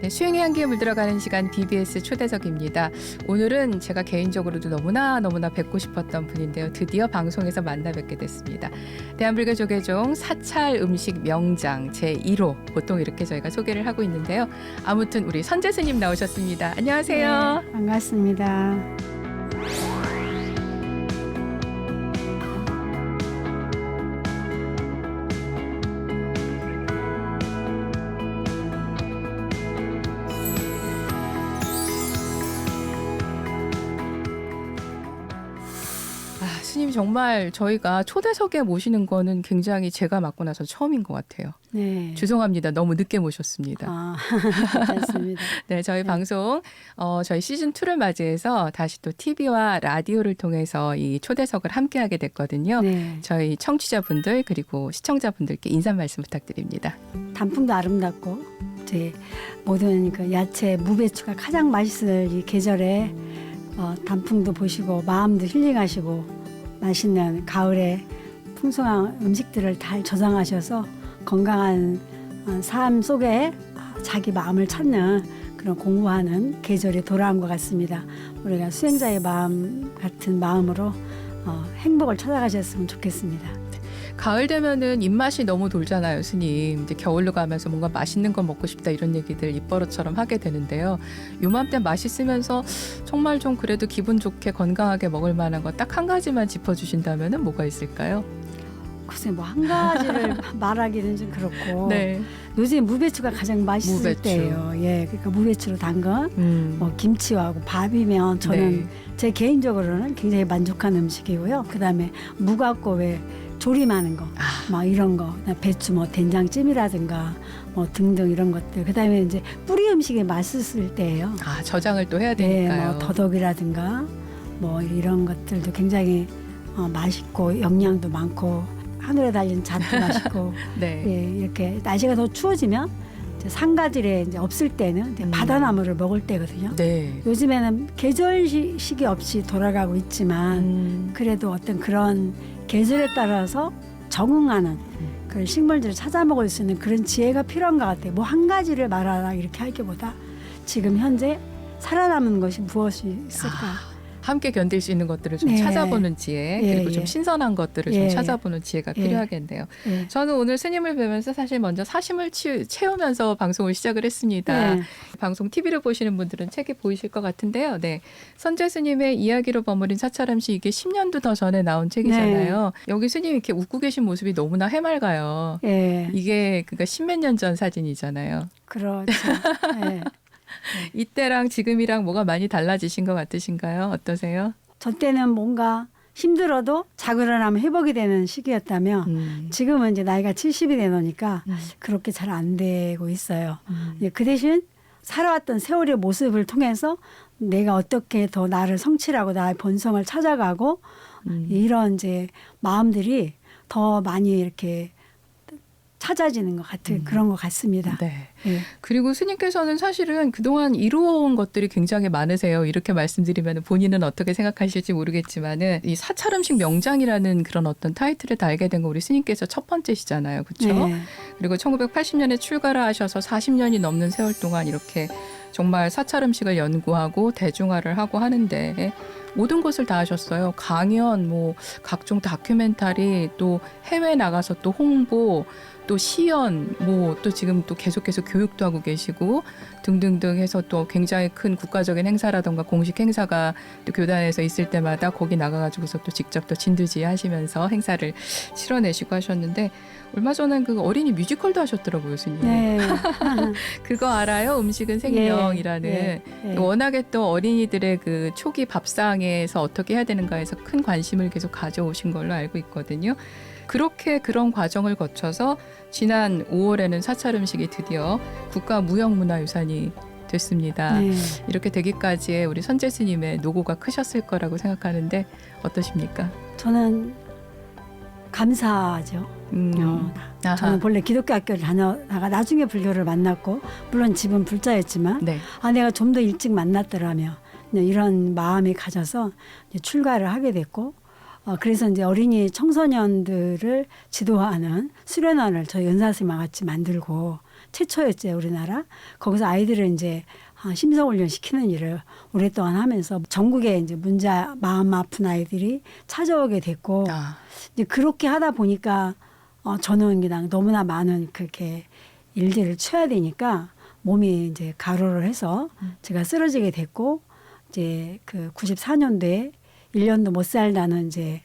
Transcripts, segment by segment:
네, 수행의 향기에 물들어가는 시간 BBS 초대석입니다. 오늘은 제가 개인적으로도 너무나 뵙고 싶었던 분인데요. 드디어 방송에서 만나 뵙게 됐습니다. 대한불교 조계종 사찰 음식 명장 제1호 보통 이렇게 저희가 소개를 하고 있는데요. 아무튼 우리 선재 스님 나오셨습니다. 안녕하세요. 네, 반갑습니다. 스님 정말 저희가 초대석에 모시는 거는 굉장히 제가 맡고 나서 처음인 것 같아요. 네. 죄송합니다. 너무 늦게 모셨습니다. 괜찮습니다. 네, 저희 방송 저희 시즌 2를 맞이해서 다시 또 TV와 라디오를 통해서 이 초대석을 함께하게 됐거든요. 네. 저희 청취자분들 그리고 시청자분들께 인사 말씀 부탁드립니다. 단풍도 아름답고 이제 모든 그 야채 무배추가 가장 맛있을 이 계절에 단풍도 보시고 마음도 힐링하시고 맛있는 가을에 풍성한 음식들을 잘 저장하셔서 건강한 삶 속에 자기 마음을 찾는 그런 공부하는 계절이 돌아온 것 같습니다. 우리가 수행자의 마음 같은 마음으로 행복을 찾아가셨으면 좋겠습니다. 가을 되면은 입맛이 너무 돌잖아요, 스님. 이제 겨울로 가면서 뭔가 맛있는 거 먹고 싶다 이런 얘기들 입버릇처럼 하게 되는데요. 요맘때 맛있으면서 정말 좀 그래도 기분 좋게 건강하게 먹을 만한 거 딱 한 가지만 짚어주신다면은 뭐가 있을까요? 글쎄 뭐 한 가지를 말하기는 좀 그렇고 네. 요즘 무배추가 가장 맛있을 무배추. 때예요. 예, 그러니까 무배추로 담근 뭐 김치하고 밥이면 저는 네. 제 개인적으로는 굉장히 만족한 음식이고요. 그다음에 무 갖고 왜 조림하는 거, 막 이런 거, 배추 뭐 된장찜이라든가 뭐 등등 이런 것들. 그다음에 이제 뿌리 음식이 맛있을 때예요. 아, 저장을 또 해야 네, 되니까요. 뭐 더덕이라든가 뭐 이런 것들도 굉장히 맛있고 영양도 많고 하늘에 달린 잣도 맛있고. 네. 예, 이렇게 날씨가 더 추워지면 이제 상가들에 이제 없을 때는 이제 바다나무를 먹을 때거든요. 네. 요즘에는 계절식이 없이 돌아가고 있지만 그래도 어떤 그런 계절에 따라서 적응하는 그런 식물들을 찾아 먹을 수 있는 그런 지혜가 필요한 것 같아요. 뭐 한 가지를 말하라 이렇게 하기보다 지금 현재 살아남은 것이 무엇이 있을까? 함께 견딜 수 있는 것들을 좀 네. 찾아보는 지혜, 예, 그리고 좀 예. 신선한 것들을 예. 좀 찾아보는 지혜가 예. 필요하겠네요. 예. 저는 오늘 스님을 뵈면서 사실 먼저 사심을 채우면서 방송을 시작을 했습니다. 네. 방송 TV를 보시는 분들은 책이 보이실 것 같은데요. 네. 선재 스님의 이야기로 버무린 사찰음식, 이게 10년도 더 전에 나온 책이잖아요. 여기 스님이 이렇게 웃고 계신 모습이 너무나 해맑아요. 예, 이게 그러니까 십몇 년 전 사진이잖아요. 그렇죠. 예. 이때랑 지금이랑 뭐가 많이 달라지신 것 같으신가요? 어떠세요? 저 때는 뭔가 힘들어도 자고 일어나면 회복이 되는 시기였다면 지금은 이제 나이가 70이 되노니까 그렇게 잘 안 되고 있어요. 그 대신 살아왔던 세월의 모습을 통해서 내가 어떻게 더 나를 성취하고 나의 본성을 찾아가고 이런 이제 마음들이 더 많이 이렇게 찾아지는 것 같은 그런 것 같습니다. 네. 예. 그리고 스님께서는 사실은 그동안 이루어온 것들이 굉장히 많으세요. 이렇게 말씀드리면 본인은 어떻게 생각하실지 모르겠지만은 이 사찰음식 명장이라는 그런 어떤 타이틀을 달게 된 거 우리 스님께서 첫 번째시잖아요. 그렇죠? 네. 그리고 1980년에 출가를 하셔서 40년이 넘는 세월 동안 이렇게 정말 사찰음식을 연구하고 대중화를 하고 하는데 모든 것을 다 하셨어요. 강연, 뭐 각종 다큐멘터리, 또 해외 나가서 또 홍보, 또 시연, 뭐 또 지금 또 계속해서 교육도 하고 계시고 등등등 해서 또 굉장히 큰 국가적인 행사라던가 공식 행사가 또 교단에서 있을 때마다 거기 나가가지고서 또 직접 또 진두지휘 하시면서 행사를 치러내시고 하셨는데 얼마 전에 그 어린이 뮤지컬도 하셨더라고요, 스님. 네. 그거 알아요? 음식은 생명이라는. 예, 예. 워낙에 또 어린이들의 그 초기 밥상에서 어떻게 해야 되는가에서 큰 관심을 계속 가져오신 걸로 알고 있거든요. 그렇게 그런 과정을 거쳐서 지난 5월에는 사찰 음식이 드디어 국가무형문화유산이 됐습니다. 네. 이렇게 되기까지의 우리 선재 스님의 노고가 크셨을 거라고 생각하는데 어떠십니까? 저는 감사하죠. 아하. 저는 본래 기독교 학교를 다녀다가 나중에 불교를 만났고 물론 집은 불자였지만 네. 내가 좀 더 일찍 만났더라면 이런 마음이 가져서 이제 출가를 하게 됐고 그래서 이제 어린이 청소년들을 지도하는 수련원을 저희 연사쌤과 같이 만들고 최초였죠, 우리나라. 거기서 아이들을 이제 심성훈련 시키는 일을 오랫동안 하면서 전국에 이제 문자 마음 아픈 아이들이 찾아오게 됐고 이제 그렇게 하다 보니까 저는 그냥 너무나 많은 그렇게 일들을 쳐야 되니까 몸이 이제 가로를 해서 제가 쓰러지게 됐고 이제 그 94년도에 1년도 못 살다는 이제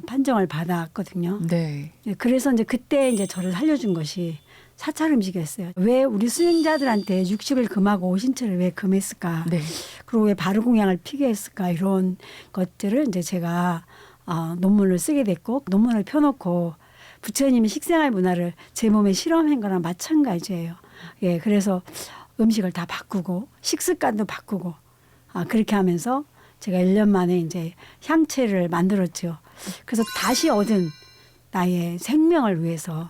판정을 받았거든요. 네. 그래서 이제 그때 이제 저를 살려준 것이 사찰 음식이었어요. 왜 우리 수행자들한테 육식을 금하고 오신체를 왜 금했을까? 네. 그리고 왜 바르공양을 피게 했을까? 이런 것들을 이제 제가 논문을 쓰게 됐고 논문을 펴놓고 부처님이 식생활 문화를 제 몸에 실험한 거랑 마찬가지예요. 예, 그래서 음식을 다 바꾸고 식습관도 바꾸고 그렇게 하면서 제가 1년 만에 이제 향채를 만들었죠. 그래서 다시 얻은 나의 생명을 위해서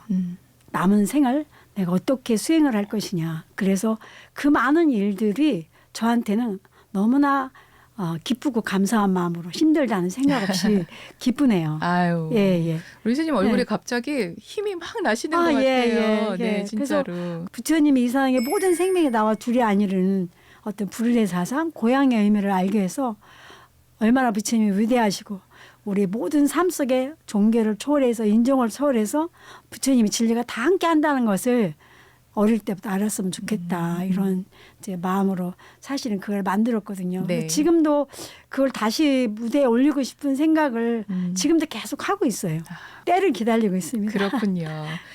남은 생을 내가 어떻게 수행을 할 것이냐. 그래서 그 많은 일들이 저한테는 너무나 기쁘고 감사한 마음으로 힘들다는 생각 없이 기쁘네요. 아유. 예. 우리 스님 얼굴에 네. 갑자기 힘이 막 나시는 것 같아요. 네, 진짜로. 부처님이 이 세상의 모든 생명이 나와 둘이 아니라는 어떤 불의 사상, 고향의 의미를 알게 해서 얼마나 부처님이 위대하시고 우리 모든 삶 속에 종교를 초월해서 인종을 초월해서 부처님이 진리가 다 함께 한다는 것을 어릴 때부터 알았으면 좋겠다 이런 이제 마음으로 사실은 그걸 만들었거든요. 네. 지금도 그걸 다시 무대에 올리고 싶은 생각을 지금도 계속 하고 있어요. 때를 기다리고 있습니다. 그렇군요.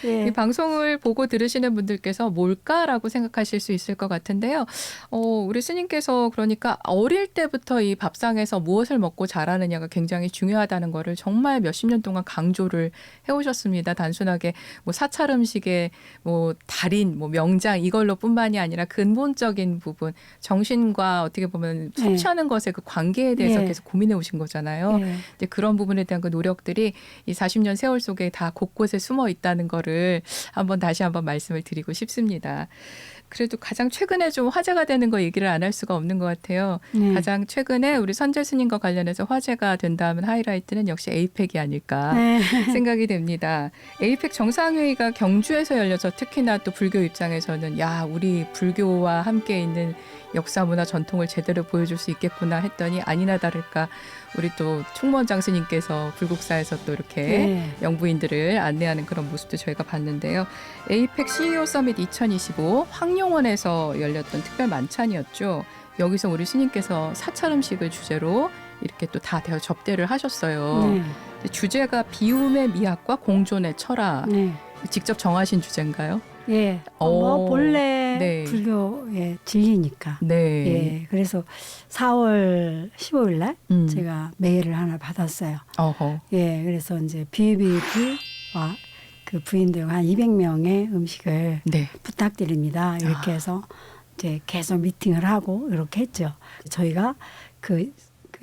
예. 이 방송을 보고 들으시는 분들께서 뭘까라고 생각하실 수 있을 것 같은데요. 우리 스님께서 그러니까 어릴 때부터 이 밥상에서 무엇을 먹고 자라느냐가 굉장히 중요하다는 거를 정말 몇십 년 동안 강조를 해오셨습니다. 단순하게 뭐 사찰 음식의 뭐 달인, 뭐 명장 이걸로뿐만이 아니라 근본적인 부분, 정신과 어떻게 보면 섭취하는 것의 그 관계에 대해서 계속 고민해 오신 거잖아요. 이제 그런 부분에 대한 그 노력들이 이 40년 세월 속에 다 곳곳에 숨어 있다는 거를 다시 한번 말씀을 드리고 싶습니다. 그래도 가장 최근에 좀 화제가 되는 거 얘기를 안 할 수가 없는 것 같아요. 가장 최근에 우리 선재 스님과 관련해서 화제가 된다면 하이라이트는 역시 에이펙이 아닐까 생각이 됩니다. 에이펙 정상회의가 경주에서 열려서 특히나 또 불교 입장에서는 우리 불교와 함께 있는 역사 문화 전통을 제대로 보여줄 수 있겠구나 했더니 아니나 다를까 우리 또 총무원장 스님께서 불국사에서 또 이렇게 영부인들을 안내하는 그런 모습도 저희가 봤는데요. 에이펙 CEO 서밋 2025 황룡원에서 열렸던 특별 만찬이었죠. 여기서 우리 스님께서 사찰 음식을 주제로 이렇게 또 다 접대를 하셨어요. 주제가 비움의 미학과 공존의 철학. 직접 정하신 주제인가요? 예. 본래 불교의 진리니까. 예. 그래서 4월 15일 날 제가 메일을 하나 받았어요. 예. 그래서 이제 BBB와 그 부인들 한 200명의 음식을 부탁드립니다. 이렇게 해서 이제 계속 미팅을 하고 이렇게 했죠. 저희가 그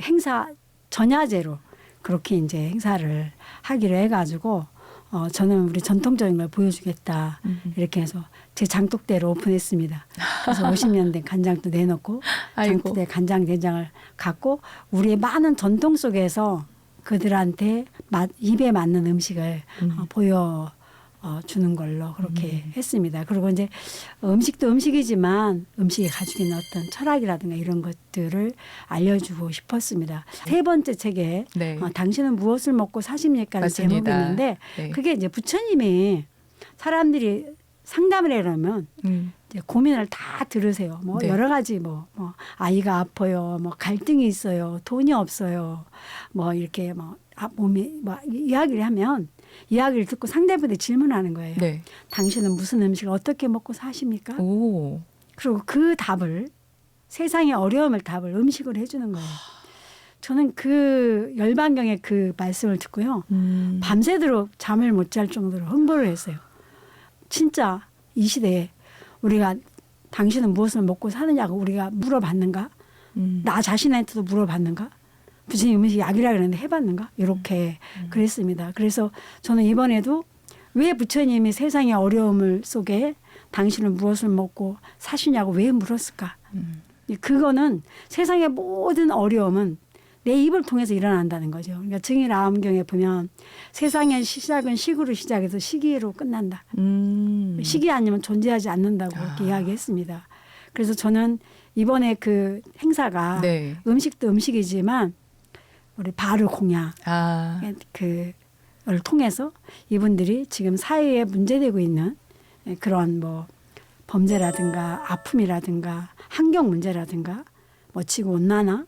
행사 전야제로 그렇게 이제 행사를 하기로 해가지고 저는 우리 전통적인 걸 보여주겠다 이렇게 해서 제 장독대로 오픈했습니다. 그래서 50년 된 간장도 내놓고 장독대 간장 된장을 갖고 우리의 많은 전통 속에서 그들한테 입에 맞는 음식을 보여 주는 걸로 그렇게 했습니다. 그리고 이제 음식도 음식이지만 음식이 가지고 있는 어떤 철학이라든가 이런 것들을 알려주고 싶었습니다. 세 번째 책에 당신은 무엇을 먹고 사십니까라는 제목이 있는데 그게 이제 부처님이 사람들이 상담을 해놓으면 이제 고민을 다 들으세요. 뭐 여러 가지 뭐 아이가 아파요, 뭐 갈등이 있어요, 돈이 없어요, 뭐 이렇게 몸이 이야기를 하면. 이야기를 듣고 상대방한테 질문하는 거예요. 당신은 무슨 음식을 어떻게 먹고 사십니까? 그리고 그 답을 세상의 어려움을 답을 음식으로 해주는 거예요. 저는 그 열반경의 그 말씀을 듣고요. 밤새도록 잠을 못 잘 정도로 흥분을 했어요. 진짜 이 시대에 우리가 당신은 무엇을 먹고 사느냐고 우리가 물어봤는가? 나 자신한테도 물어봤는가? 부처님 음식이 약이라 그랬는데 해봤는가? 이렇게 그랬습니다. 그래서 저는 이번에도 왜 부처님이 세상의 어려움을 속에 당신은 무엇을 먹고 사시냐고 왜 물었을까? 그거는 세상의 모든 어려움은 내 입을 통해서 일어난다는 거죠. 그러니까 증인 아음경에 보면 세상의 시작은 식으로 시작해서 시기로 끝난다. 시기 아니면 존재하지 않는다고 이렇게 이야기했습니다. 그래서 저는 이번에 그 행사가 네. 음식도 음식이지만 우리 바르 공약 그를 통해서 이분들이 지금 사회에 문제되고 있는 그런 뭐 범죄라든가 아픔이라든가 환경 문제라든가 뭐 지구 온난화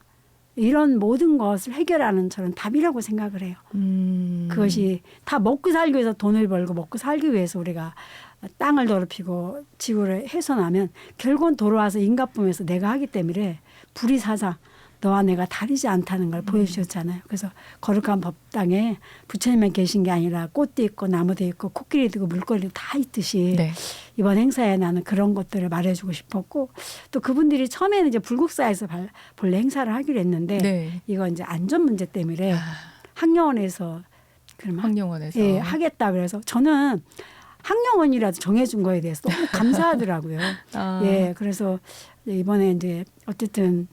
이런 모든 것을 해결하는 저는 답이라고 생각을 해요. 그것이 다 먹고 살기 위해서 돈을 벌고 먹고 살기 위해서 우리가 땅을 더럽히고 지구를 훼손하면 결국은 돌아와서 인간품에서 내가 하기 때문에 불이 사자 너와 내가 다르지 않다는 걸 보여주셨잖아요. 그래서 거룩한 법당에 부처님만 계신 게 아니라 꽃도 있고 나무도 있고 코끼리도 있고 물거리도 다 있듯이 네. 이번 행사에 나는 그런 것들을 말해주고 싶었고 또 그분들이 처음에는 이제 불국사에서 본래 행사를 하기로 했는데 네. 이거 이제 안전 문제 때문에 학령원에서 그러면 학령원에서 예, 하겠다 그래서 저는 학령원이라도 정해준 거에 대해서 너무 감사하더라고요. 예, 그래서 이번에 이제 어쨌든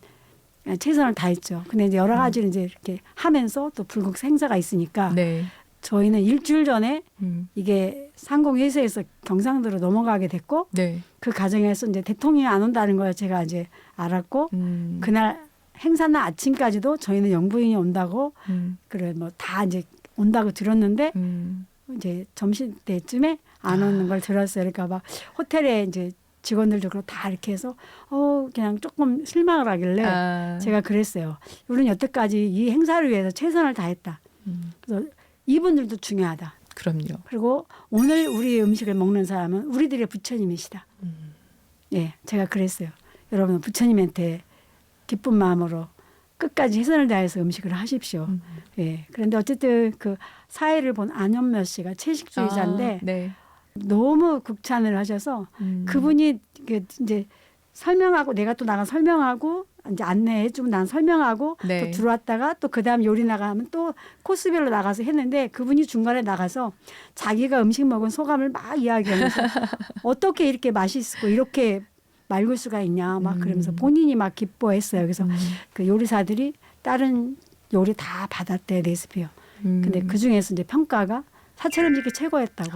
최선을 다했죠. 근데 이제 여러 가지를 이제 이렇게 하면서 또 불국사 행사가 있으니까 네. 저희는 일주일 전에 이게 상공회의소에서 경상도로 넘어가게 됐고 네. 그 과정에서 이제 대통령이 안 온다는 걸 제가 이제 알았고 그날 행사날 아침까지도 저희는 영부인이 온다고 그래 뭐 다 이제 온다고 들었는데 이제 점심 때쯤에 안 오는 걸 들었어요. 그러니까 막 호텔에 이제 직원들도 그렇고 다 이렇게 해서 그냥 조금 실망을 하길래 제가 그랬어요. 우리는 여태까지 이 행사를 위해서 최선을 다했다. 그래서 이분들도 중요하다. 그럼요. 그리고 오늘 우리 음식을 먹는 사람은 우리들의 부처님이시다. 예, 제가 그랬어요. 여러분 부처님한테 기쁜 마음으로 끝까지 최선을 다해서 음식을 하십시오. 예. 그런데 어쨌든 그 사회를 본 안현묘 씨가 채식주의자인데 네. 너무 극찬을 하셔서 그분이 이제 설명하고 내가 또 나가 설명하고 이제 안내해주면 난 설명하고 네. 또 들어왔다가 또 그다음 요리 나가면 또 코스별로 나가서 했는데 그분이 중간에 나가서 자기가 음식 먹은 소감을 막 이야기하면서 어떻게 이렇게 맛있고 이렇게 맑을 수가 있냐 막 그러면서 본인이 막 기뻐했어요. 그래서 그 요리사들이 다른 요리 다 받았대 레시피요. 근데 그 중에서 이제 평가가 사찰 음식이 최고였다고.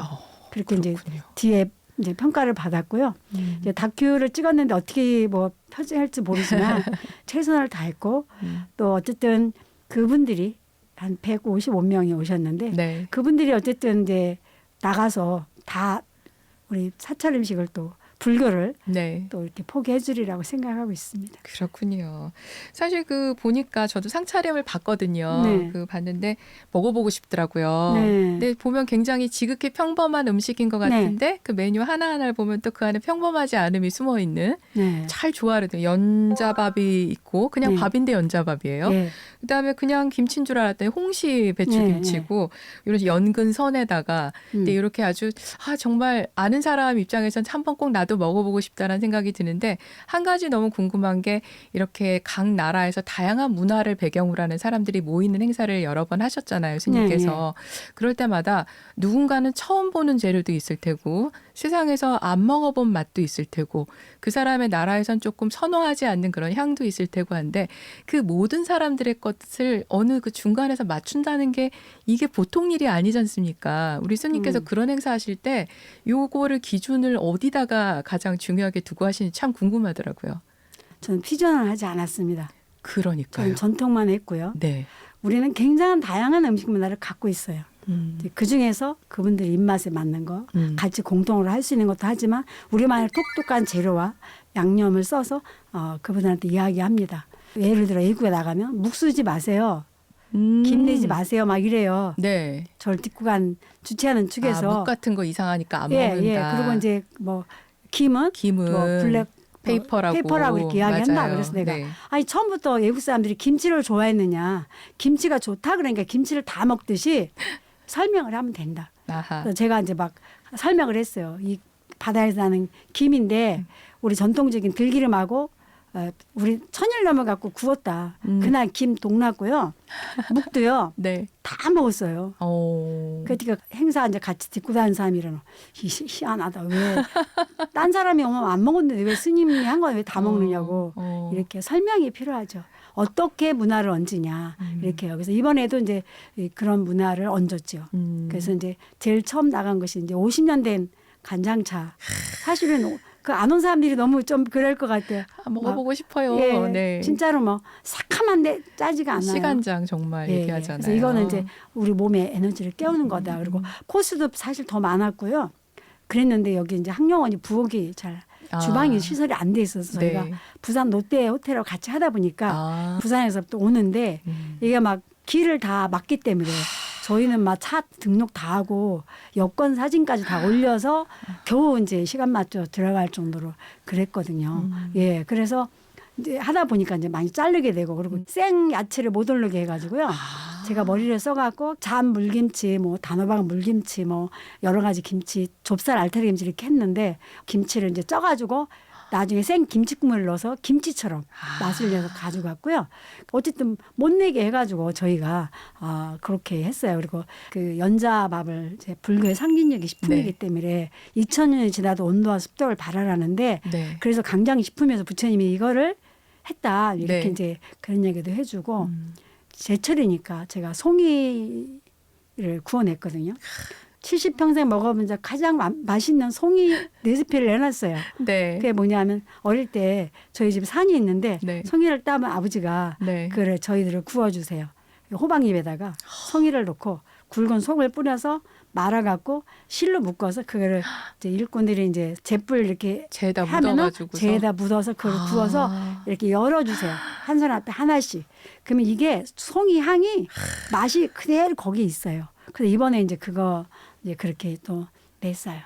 그렇게 그렇군요. 이제 뒤에 이제 평가를 받았고요. 이제 다큐를 찍었는데 어떻게 뭐 표지할지 모르지만 최선을 다했고 또 어쨌든 그분들이 한 155명이 오셨는데 네. 그분들이 어쨌든 이제 나가서 다 우리 사찰 음식을 또 불교를 네. 또 이렇게 포기해 주리라고 생각하고 있습니다. 그렇군요. 사실 그 보니까 저도 상차림을 봤거든요. 네. 그 봤는데 먹어보고 싶더라고요. 네. 근데 보면 굉장히 지극히 평범한 음식인 것 같은데 그 메뉴 하나하나를 보면 또 그 안에 평범하지 않음이 숨어 있는 네. 잘 조화를 연자밥이 있고 그냥 네. 밥인데 연자밥이에요. 예. 그다음에 그냥 김치인 줄 알았더니 홍시 배추김치고 이런 연근 선에다가 근데 이렇게 아주 정말 아는 사람 입장에서는 한번 꼭 나도 먹어보고 싶다는 생각이 드는데 한 가지 너무 궁금한 게 이렇게 각 나라에서 다양한 문화를 배경으로 하는 사람들이 모이는 행사를 여러 번 하셨잖아요. 스님께서. 그럴 때마다 누군가는 처음 보는 재료도 있을 테고 세상에서 안 먹어본 맛도 있을 테고 그 사람의 나라에선 조금 선호하지 않는 그런 향도 있을 테고 한데 그 모든 사람들의 것을 어느 그 중간에서 맞춘다는 게 이게 보통 일이 아니지 않습니까? 우리 스님께서 그런 행사 하실 때 요거를 기준을 어디다가 가장 중요하게 두고 하시는지 참 궁금하더라고요. 저는 피전을 하지 않았습니다. 그러니까요. 저는 전통만 했고요. 네. 우리는 굉장한 다양한 음식 문화를 갖고 있어요. 그 중에서 그분들 입맛에 맞는 거 같이 공동으로 할 수 있는 것도 하지만 우리만의 똑똑한 재료와 양념을 써서 그분한테 이야기합니다. 예를 들어 외국에 나가면 묵 쓰지 마세요. 김 내지 마세요. 막 이래요. 네. 저를 딛고 간 주최하는 측에서 묵 같은 거 이상하니까 안 예, 먹는다. 예. 그리고 이제 뭐 김은 뭐 블랙 페이퍼라고 이렇게 이야기한다. 맞아요. 그래서 내가 네. 아니 처음부터 외국 사람들이 김치를 좋아했느냐. 김치가 좋다 그러니까 김치를 다 먹듯이 설명을 하면 된다. 아하. 그래서 제가 이제 막 설명을 했어요. 이 바다에서 나는 김인데 우리 전통적인 들기름하고 우리 1000일 넘어갖고 구웠다. 그날 김 동났고요. 묵도요. 네. 다 먹었어요. 오. 그러니까 행사 이제 같이 듣고 다니는 사람이라는 희한하다. 왜 딴 사람이 오면 안 먹었는데 왜 스님이 한 건 왜 다 먹느냐고 이렇게 설명이 필요하죠. 어떻게 문화를 얹으냐 이렇게요. 그래서 이번에도 이제 그런 문화를 얹었죠. 그래서 이제 제일 처음 나간 것이 이제 50년 된 간장차. 사실은 그 안 온 사람들이 너무 좀 그럴 것 같아요. 먹어보고 싶어요. 예, 네. 진짜로 뭐 새카만데 짜지가 않아요. 시간장 정말 예, 얘기하잖아요. 그래서 이거는 이제 우리 몸에 에너지를 깨우는 거다. 그리고 코스도 사실 더 많았고요. 그랬는데 여기 이제 학령원이 부엌이 잘 주방이 시설이 안 돼 있어서 저희가 네. 부산 롯데 호텔하고 같이 하다 보니까 부산에서 또 오는데 이게 막 길을 다 막기 때문에 저희는 막 차 등록 다 하고 여권 사진까지 다 올려서 겨우 이제 시간 맞춰 들어갈 정도로 그랬거든요. 예, 그래서 이제 하다 보니까 이제 많이 자르게 되고 그리고 생 야채를 못 오르게 해가지고요. 제가 머리를 써갖고 잠 물김치, 뭐 단호박 물김치, 뭐 여러 가지 김치, 좁쌀 알타리 김치 이렇게 했는데 김치를 이제 쪄가지고 나중에 생 김치국물을 넣어서 김치처럼 맛을 내서 가져갔고요. 어쨌든 못 내게 해가지고 저희가 그렇게 했어요. 그리고 그 연자밥을 이제 불교의 상징적인 식품이기 네. 때문에 2000년이 지나도 온도와 습도를 발휘하는데 네. 그래서 강장식품에서 부처님이 이거를 했다 이렇게 네. 이제 그런 얘기도 해주고 제철이니까 제가 송이를 구워냈거든요. 70평생 먹어본 적 가장 맛있는 송이 레시피를 내놨어요. 네. 그게 뭐냐면 어릴 때 저희 집에 산이 있는데 네. 송이를 따면 아버지가 네. 그래 저희들을 구워주세요. 호박잎에다가 송이를 넣고 굵은 속을 뿌려서 말아갖고 실로 묶어서 그거를 이제 일꾼들이 이제 잿불 이렇게 재에다 하면은 묻어가지고서 재에다 묻어서 그걸 구워서 이렇게 열어주세요. 한 손 앞에 하나씩. 그러면 이게 송이 향이 맛이 그대로 거기 있어요. 그래서 이번에 이제 그거 이제 그렇게 또 냈어요.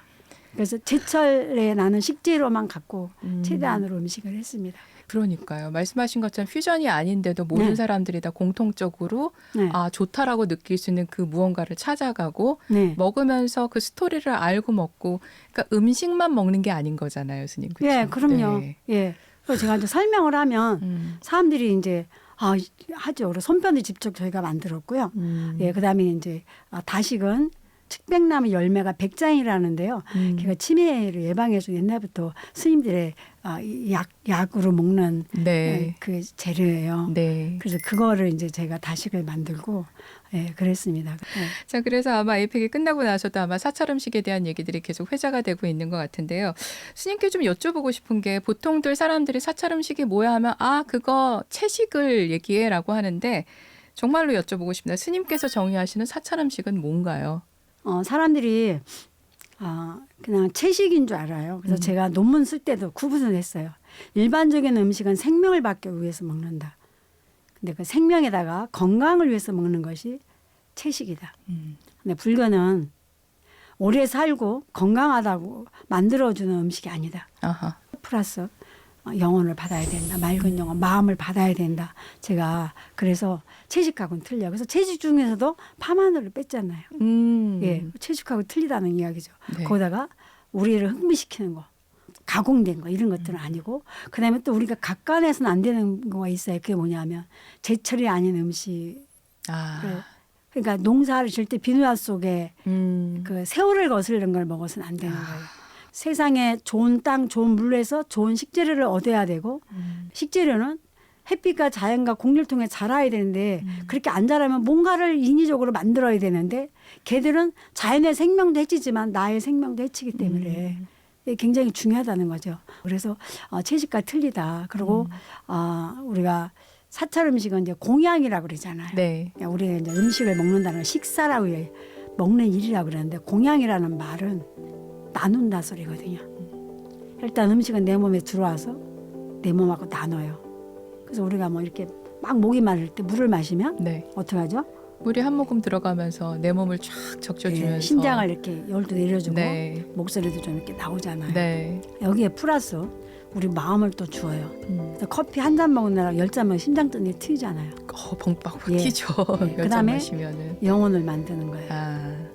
그래서 제철에 나는 식재료만 갖고 최대한으로 음식을 했습니다. 그러니까요. 말씀하신 것처럼 퓨전이 아닌데도 모든 네. 사람들이 다 공통적으로 네. 좋다라고 느낄 수 있는 그 무언가를 찾아가고 네. 먹으면서 그 스토리를 알고 먹고 그러니까 음식만 먹는 게 아닌 거잖아요, 스님. 그렇죠? 예, 그럼요. 네. 예. 그래서 제가 이제 설명을 하면 사람들이 이제 하죠. 그래서 손편을 직접 저희가 만들었고요. 예, 그다음에 이제 다식은 측백나무 열매가 백장이라는데요. 걔가 치매를 예방해서 옛날부터 스님들의 약으로 먹는 네. 그 재료예요. 네. 그래서 그거를 이제 제가 다식을 만들고 그랬습니다. 자, 그래서 아마 에이펙이 끝나고 나서도 아마 사찰 음식에 대한 얘기들이 계속 회자가 되고 있는 것 같은데요. 스님께 좀 여쭤보고 싶은 게 보통들 사람들이 사찰 음식이 뭐야 하면 그거 채식을 얘기해라고 하는데 정말로 여쭤보고 싶습니다. 스님께서 정의하시는 사찰 음식은 뭔가요? 사람들이 그냥 채식인 줄 알아요. 그래서 제가 논문 쓸 때도 구분을 했어요. 일반적인 음식은 생명을 받기 위해서 먹는다. 근데 그 생명에다가 건강을 위해서 먹는 것이 채식이다. 근데 불교는 오래 살고 건강하다고 만들어주는 음식이 아니다. 아하. 플러스 영혼을 받아야 된다. 맑은 영혼, 마음을 받아야 된다. 제가 그래서 채식하고는 틀려요. 그래서 채식 중에서도 파마늘을 뺐잖아요. 예, 채식하고 틀리다는 이야기죠. 네. 거기다가 우리를 흥미시키는 거, 가공된 거 이런 것들은 아니고, 그다음에 또 우리가 각관해서는 안 되는 거가 있어요. 그게 뭐냐면 제철이 아닌 음식. 그러니까 농사를 질 때 비누야 속에 그 새우를 거스르는 걸 먹어서는 안 되는 거예요. 세상에 좋은 땅, 좋은 물에서 좋은 식재료를 얻어야 되고 식재료는 햇빛과 자연과 공기를 통해 자라야 되는데 그렇게 안 자라면 뭔가를 인위적으로 만들어야 되는데 걔들은 자연의 생명도 해치지만 나의 생명도 해치기 때문에 굉장히 중요하다는 거죠. 그래서 채식과 틀리다. 그리고 우리가 사찰 음식은 이제 공양이라고 그러잖아요. 네. 우리가 이제 음식을 먹는다는 건 식사라고 먹는 일이라고 그러는데 공양이라는 말은 나눈다 소리거든요. 일단 음식은 내 몸에 들어와서 내 몸하고 나눠요. 그래서 우리가 뭐 이렇게 막 목이 마를 때 물을 마시면 네. 어떻게 하죠? 물이 한 모금 들어가면서 내 몸을 쫙 적셔주면서 심장을 이렇게 열도 내려주고 네. 목소리도 좀 이렇게 나오잖아요. 네. 여기에 플러스 우리 마음을 또 주어요. 그래서 커피 한 잔 먹느라 10잔 먹으면 심장전이 튀잖아요. 벙빡 예. 튀죠. 예. 열 잔 마시면은. 영혼을 만드는 거예요.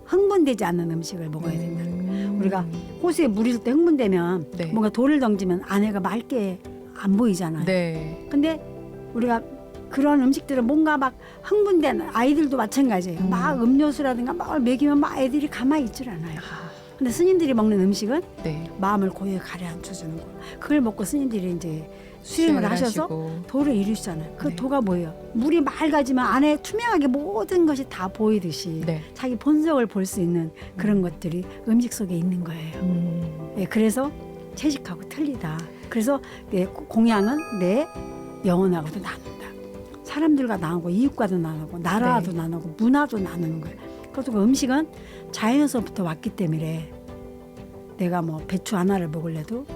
흥분되지 않는 음식을 먹어야 된다. 우리가 호수에 물이 있을 때 흥분되면 네. 뭔가 돌을 던지면 안에가 맑게 안 보이잖아요. 네. 근데 우리가 그런 음식들은 뭔가 막 흥분된 아이들도 마찬가지예요. 막 음료수라든가 막 먹이면 막 애들이 가만히 있질 않아요. 아, 근데 스님들이 먹는 음식은 네. 마음을 고요히 가라앉혀주는 거. 그걸 먹고 스님들이 이제 수행을 하셔서 하시고. 도를 이루시잖아요. 그 네. 도가 뭐예요? 물이 맑아지면 안에 투명하게 모든 것이 다 보이듯이 네. 자기 본성을 볼 수 있는 그런 것들이 음식 속에 있는 거예요. 예, 그래서 채식하고 틀리다. 그래서 공양은 내 영혼하고도 나눈다. 사람들과 나누고 이웃과도 나누고 나라와도 네. 나누고 문화도 나누는 거예요. 그리고 음식은 자연에서부터 왔기 때문에 내가 뭐 배추 하나를 먹으려도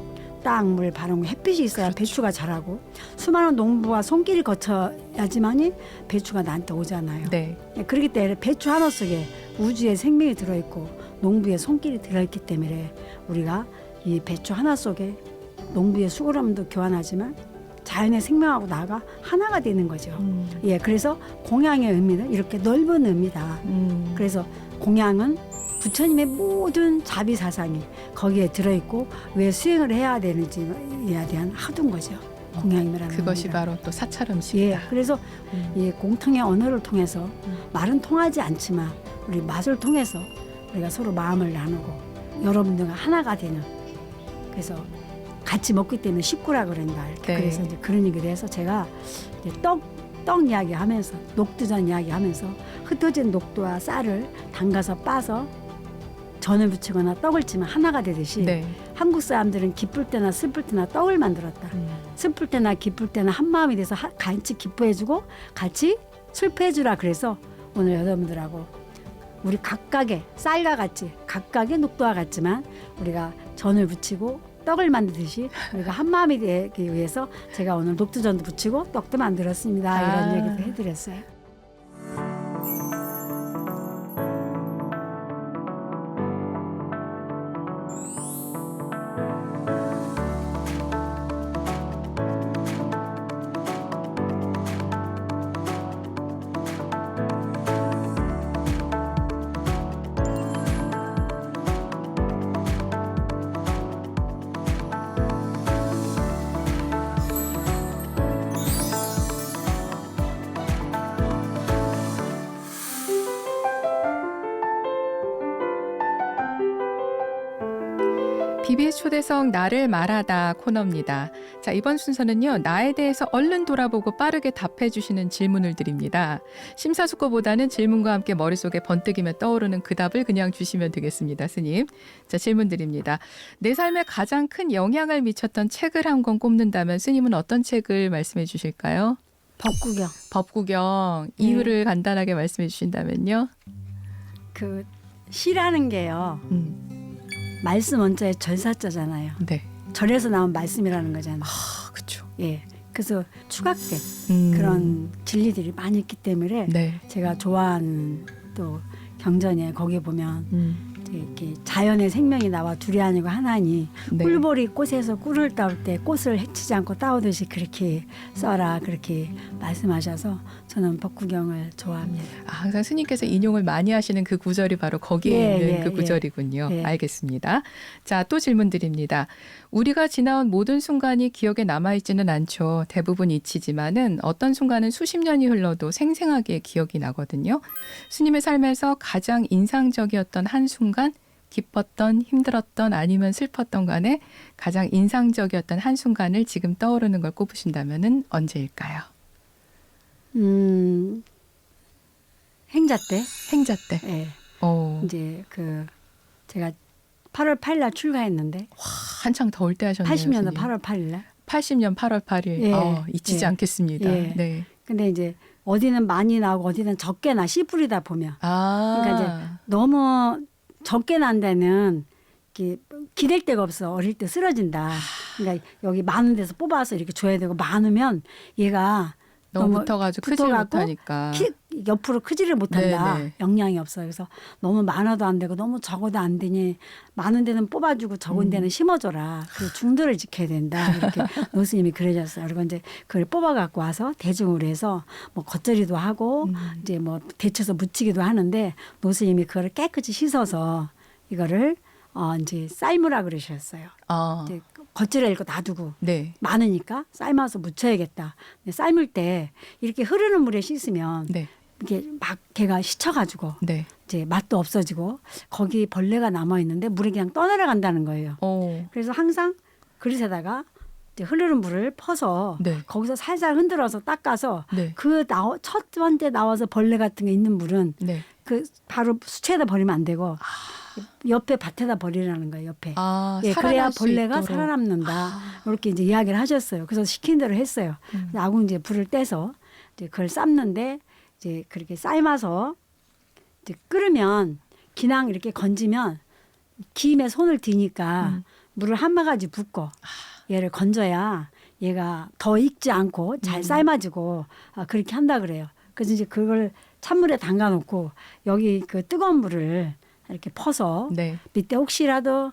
땅, 물, 바람, 햇빛이 있어야 그렇죠. 배추가 자라고 수많은 농부가 손길을 거쳐야지만이 배추가 나한테 오잖아요. 네. 그렇기 때문에 배추 하나 속에 우주의 생명이 들어있고 농부의 손길이 들어있기 때문에 우리가 이 배추 하나 속에 농부의 수고람도 교환하지만 자연의 생명하고 나가 하나가 되는 거죠. 예, 그래서 공양의 의미는 이렇게 넓은 의미다. 그래서 공양은 부처님의 모든 자비 사상이 거기에 들어있고 왜 수행을 해야 되는지에 대한 하둔 거죠. 공양이라는 그것이 의미가. 바로 또 사찰 예, 음식이다. 그래서 이 공통의 언어를 통해서 말은 통하지 않지만 우리 맛을 통해서 우리가 서로 마음을 나누고 여러분들과 하나가 되는, 그래서 같이 먹기 때문에 식구라 그런다. 이렇게. 네. 그래서 이제 그런 얘기를 해서 제가 이제 떡 이야기하면서 녹두전 이야기하면서 흩어진 녹두와 쌀을 담가서 빠서 전을 부치거나 떡을 치면 하나가 되듯이 네. 한국 사람들은 기쁠 때나 슬플 때나 떡을 만들었다. 슬플 때나 기쁠 때나 한 마음이 돼서 같이 기뻐해주고 같이 슬퍼해주라. 그래서 오늘 여러분들하고 우리 각각의 쌀과 같이 각각의 녹두와 같지만 우리가 전을 부치고 떡을 만들듯이 우리가 한 마음이 되기 위해서 제가 오늘 녹두전도 부치고 떡도 만들었습니다. 이런 얘기도 해드렸어요. BBS 초대석 나를 말하다 코너입니다. 자, 이번 순서는요. 나에 대해서 얼른 돌아보고 빠르게 답해 주시는 질문을 드립니다. 심사숙고보다는 질문과 함께 머릿속에 번뜩이며 떠오르는 그 답을 그냥 주시면 되겠습니다. 스님. 자, 질문 드립니다. 내 삶에 가장 큰 영향을 미쳤던 책을 한 권 꼽는다면 스님은 어떤 책을 말씀해 주실까요? 법구경. 법구경. 이유를 간단하게 말씀해 주신다면요. 그 시라는 게요. 말씀 원자의 절사자잖아요. 네. 절에서 나온 말씀이라는 거잖아요. 아, 그렇죠. 예. 그래서 추각된 그런 진리들이 많이 있기 때문에 네. 제가 좋아하는 또 경전에 거기에 보면 이렇게 자연의 생명이 나와 둘이 아니고 하나니 네. 꿀보리 꽃에서 꿀을 따올 때 꽃을 해치지 않고 따오듯이 그렇게 써라 그렇게 말씀하셔서 저는 법구경을 좋아합니다. 아, 항상 스님께서 인용을 많이 하시는 그 구절이 바로 거기에 예, 있는 예, 그 구절이군요. 예. 알겠습니다. 자, 또 질문 드립니다. 우리가 지나온 모든 순간이 기억에 남아있지는 않죠. 대부분 잊히지만은 어떤 순간은 수십 년이 흘러도 생생하게 기억이 나거든요. 스님의 삶에서 가장 인상적이었던 한 순간, 기뻤던, 힘들었던, 아니면 슬펐던 간에 가장 인상적이었던 한 순간을 지금 떠오르는 걸 꼽으신다면은 언제일까요? 행자 때, 행자 때. 예. 이제 그 제가 8월 8일 날 출가했는데 한창 더울 때 하셨네요. 80년도 스님. 8월 8일 날. 80년 8월 8일. 예. 잊히지 예. 않겠습니다. 예. 네. 근데 이제 어디는 많이 나오고 어디는 적게 나 씨 뿌리다 보면 그러니까 이제 너무 적게 난 데는 이렇게 기댈 데가 없어. 어릴 때 쓰러진다. 그러니까 여기 많은 데서 뽑아서 이렇게 줘야 되고 많으면 얘가 너무 붙어가지고 크지 붙어갖고 못하니까. 옆으로 크지를 못한다. 네네. 영양이 없어요. 그래서 너무 많아도 안 되고 너무 적어도 안 되니 많은 데는 뽑아주고 적은 데는 심어줘라. 그리고 중도를 지켜야 된다. 이렇게 노스님이 그러셨어요. 그리고 이제 그걸 뽑아갖고 와서 대중으로 해서 뭐 겉절이도 하고 이제 뭐 데쳐서 무치기도 하는데 노스님이 그거를 깨끗이 씻어서 이거를 이제 삶으라 그러셨어요. 이제 겉절에 읽고 놔두고 네. 많으니까 삶아서 무쳐야겠다. 근데 삶을 때 이렇게 흐르는 물에 씻으면 네. 이게 막 걔가 씻혀가지고 네. 이제 맛도 없어지고 거기 벌레가 남아 있는데 물에 그냥 떠내려간다는 거예요. 그래서 항상 그릇에다가 이제 흐르는 물을 퍼서 네. 거기서 살살 흔들어서 닦아서 네. 첫 번째 나와서 벌레 같은 게 있는 물은 네. 그 바로 수채에다 버리면 안 되고 옆에 밭에다 버리라는 거예요. 옆에. 예, 그래야 살아날 수 벌레가 있도록. 살아남는다. 이렇게 이제 이야기를 하셨어요. 그래서 시킨 대로 했어요. 아궁 이제 불을 떼서 이제 그걸 삶는데 이제 그렇게 삶아서 이제 끓으면 기낭 이렇게 건지면 김에 손을 뒤니까 물을 한 바가지 붓고 얘를 건져야 얘가 더 익지 않고 잘 삶아지고 그렇게 한다 그래요. 그래서 이제 그걸 찬물에 담가 놓고 여기 그 뜨거운 물을 이렇게 퍼서 네. 밑에 혹시라도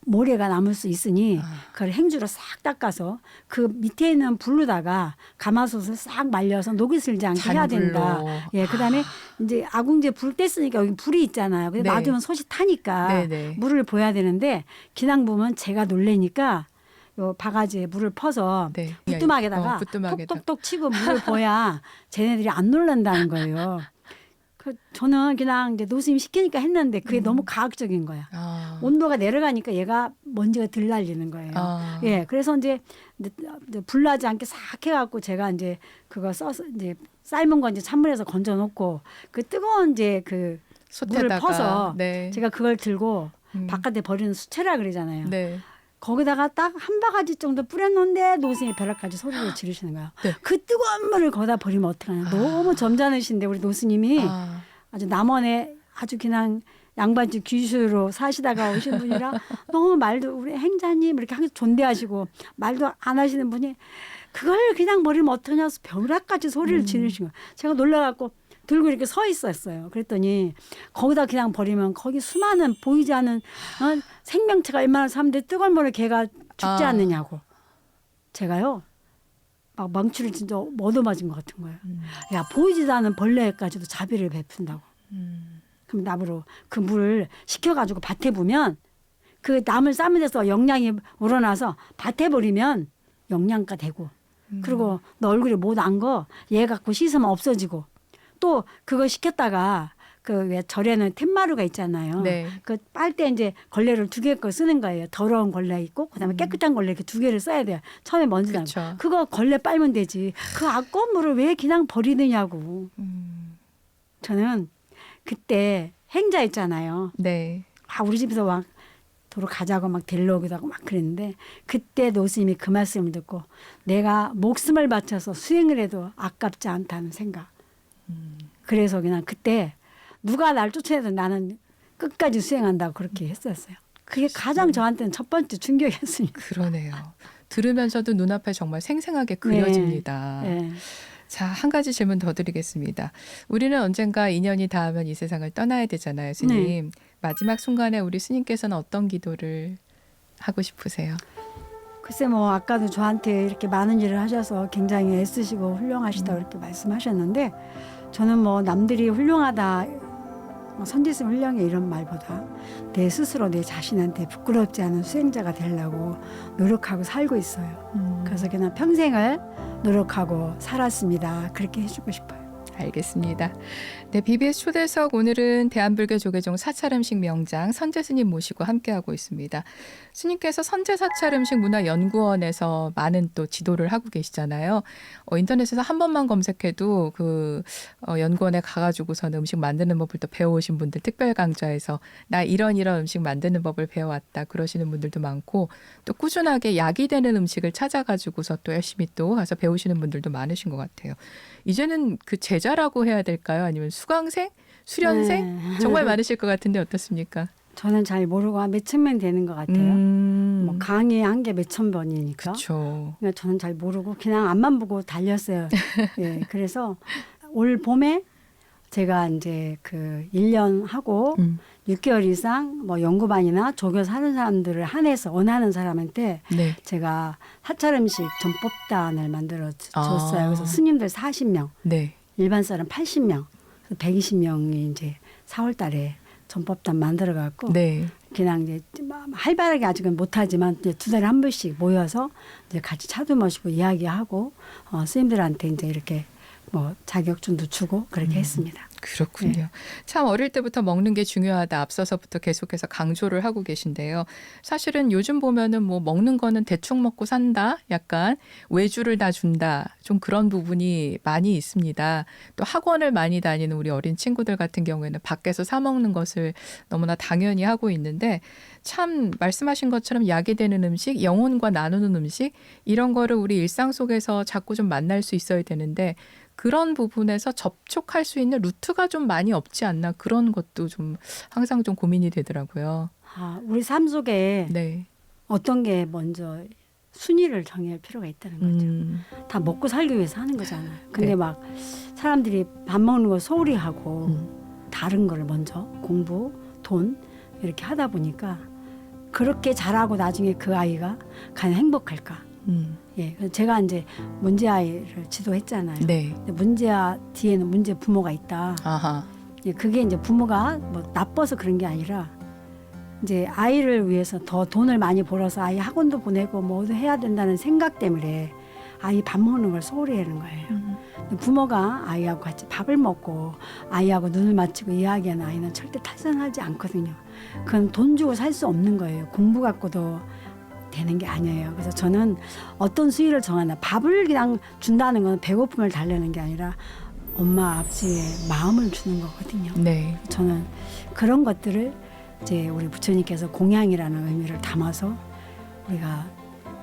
모래가 남을 수 있으니 그걸 행주로 싹 닦아서 그 밑에 있는 불로다가 가마솥을 싹 말려서 녹이 슬지 않게 해야 된다. 잔불로. 예, 그다음에 이제 아궁지에 불 뗐으니까 여기 불이 있잖아요. 근데 네. 놔두면 솥이 타니까 네네. 물을 부어야 되는데 기낭 부으면 제가 놀래니까 요 바가지에 물을 퍼서 네. 부뚜막에다가 부뚜막에다가. 톡톡톡 치고 물을 부어야 쟤네들이 안 놀란다는 거예요. 저는 그냥 이제 노스님 시키니까 했는데 그게 너무 과학적인 거야. 온도가 내려가니까 얘가 먼지가 덜 날리는 거예요. 예, 그래서 이제 불나지 않게 싹 해갖고 제가 이제 그거 써서 이제 삶은 거 이제 찬물에서 건져놓고 그 뜨거운 이제 그 물을 솥에다가. 퍼서 네. 제가 그걸 들고 바깥에 버리는 수채라 그러잖아요. 네. 거기다가 딱 한 바가지 정도 뿌렸는데 노스님이 벼락까지 소리를 지르시는 거예요. 네. 그 뜨거운 물을 거기다 버리면 어떡하냐. 너무 점잖으신데 우리 노스님이 아주 남원에 아주 그냥 양반집 귀수로 사시다가 오신 분이라 너무 말도 우리 행자님 이렇게 항상 존대하시고 말도 안 하시는 분이 그걸 그냥 버리면 어떡하냐 해서 벼락까지 소리를 지르신 거예요. 제가 놀라갖고 들고 이렇게 서 있었어요. 그랬더니 거기다 그냥 버리면 거기 수많은 보이지 않는 생명체가 얼마나 사는데 뜨거운 물에 걔가 죽지 않느냐고. 제가요. 막 망치를 진짜 얻어맞은 것 같은 거예요. 야, 보이지도 않은 벌레까지도 자비를 베푼다고. 그럼 나무로 그 물을 식혀가지고 밭에 부면 그 나물 삶은 데서 영양이 우러나서 밭에 버리면 영양가 되고 그리고 너 얼굴에 못 안 거 얘 갖고 씻으면 없어지고 또 그거 시켰다가 그 왜 절에는 툇마루가 있잖아요. 네. 그 빨대 이제 걸레를 2개 거 쓰는 거예요. 더러운 걸레 있고 그다음에 깨끗한 걸레 이렇게 2개를 써야 돼요. 처음에 먼지 나고. 그거 걸레 빨면 되지. 그 아까운 물을 왜 그냥 버리느냐고. 저는 그때 행자 있잖아요. 네. 우리 집에서 막 도로 가자고 막 데려오기도 하고 막 그랬는데 그때 노스님이 그 말씀을 듣고 내가 목숨을 바쳐서 수행을 해도 아깝지 않다는 생각. 그래서 그냥 그때 누가 날 쫓아내도 나는 끝까지 수행한다고 그렇게 했었어요. 그게 가장 저한테는 첫 번째 충격이었으니까. 그러네요. 들으면서도 눈앞에 정말 생생하게 그려집니다. 네. 자, 한 가지 질문 더 드리겠습니다. 우리는 언젠가 인연이 닿으면 이 세상을 떠나야 되잖아요, 스님. 네. 마지막 순간에 우리 스님께서는 어떤 기도를 하고 싶으세요? 글쎄 뭐 아까도 저한테 이렇게 많은 일을 하셔서 굉장히 애쓰시고 훌륭하시다고 이렇게 말씀하셨는데 저는 뭐 남들이 훌륭하다 선지스님 훌륭해 이런 말보다 내 스스로 내 자신한테 부끄럽지 않은 수행자가 되려고 노력하고 살고 있어요. 그래서 그냥 평생을 노력하고 살았습니다. 그렇게 해주고 싶어요. 알겠습니다. 네, BBS 초대석 오늘은 대한불교 조계종 사찰음식 명장 선재 스님 모시고 함께하고 있습니다. 스님께서 선재 사찰음식 문화연구원에서 많은 또 지도를 하고 계시잖아요. 인터넷에서 한 번만 검색해도 그 연구원에 가가지고서는 음식 만드는 법을 또 배워오신 분들 특별 강좌에서 나 이런 음식 만드는 법을 배워왔다 그러시는 분들도 많고 또 꾸준하게 약이 되는 음식을 찾아가지고서 또 열심히 또 가서 배우시는 분들도 많으신 것 같아요. 이제는 그 제자라고 해야 될까요? 아니면 수강생? 수련생? 네. 정말 많으실 것 같은데 어떻습니까? 저는 잘 모르고 한 몇천 명 되는 것 같아요. 뭐 강의 한 개 몇천 번이니까. 그렇죠. 저는 잘 모르고 그냥 앞만 보고 달렸어요. 예, 그래서 올 봄에 제가 이제 그 1년 하고 6개월 이상 뭐 연구반이나 조교사 하는 사람들을 한해서 원하는 사람한테 네. 제가 사찰음식 전법단을 만들어 줬어요. 그래서 스님들 40명, 네. 일반 사람 80명, 120명이 이제 4월 달에 전법단 만들어 갖고 네. 그냥 이제 활발하게 아직은 못하지만 이제 2달에 한 번씩 모여서 이제 같이 차도 마시고 이야기하고 스님들한테 이제 이렇게 뭐 자격증도 주고 그렇게 했습니다. 그렇군요. 네. 참 어릴 때부터 먹는 게 중요하다. 앞서서부터 계속해서 강조를 하고 계신데요. 사실은 요즘 보면은 뭐 먹는 거는 대충 먹고 산다. 약간 외주를 다 준다. 좀 그런 부분이 많이 있습니다. 또 학원을 많이 다니는 우리 어린 친구들 같은 경우에는 밖에서 사 먹는 것을 너무나 당연히 하고 있는데 참 말씀하신 것처럼 약이 되는 음식, 영혼과 나누는 음식 이런 거를 우리 일상 속에서 자꾸 좀 만날 수 있어야 되는데 그런 부분에서 접촉할 수 있는 루트가 좀 많이 없지 않나 그런 것도 좀 항상 좀 고민이 되더라고요. 우리 삶 속에 네. 어떤 게 먼저 순위를 정할 필요가 있다는 거죠. 다 먹고 살기 위해서 하는 거잖아요. 근데 네. 막 사람들이 밥 먹는 거 소홀히 하고 다른 거를 먼저 공부, 돈 이렇게 하다 보니까 그렇게 잘하고 나중에 그 아이가 과연 행복할까? 예, 그래서 제가 이제 문제 아이를 지도했잖아요. 네. 근데 문제아 뒤에는 문제 부모가 있다. 아하. 예, 그게 이제 부모가 뭐 나빠서 그런 게 아니라 이제 아이를 위해서 더 돈을 많이 벌어서 아이 학원도 보내고 뭐도 해야 된다는 생각 때문에 아이 밥 먹는 걸 소홀히 하는 거예요. 근데 부모가 아이하고 같이 밥을 먹고 아이하고 눈을 맞추고 이야기하는 아이는 절대 탈선하지 않거든요. 그건 돈 주고 살 수 없는 거예요. 공부 갖고도 되는 게 아니에요. 그래서 저는 어떤 수위를 정하나 밥을 그냥 준다는 건 배고픔을 달래는 게 아니라 엄마 아버지의 마음을 주는 거거든요. 네. 저는 그런 것들을 이제 우리 부처님께서 공양이라는 의미를 담아서 우리가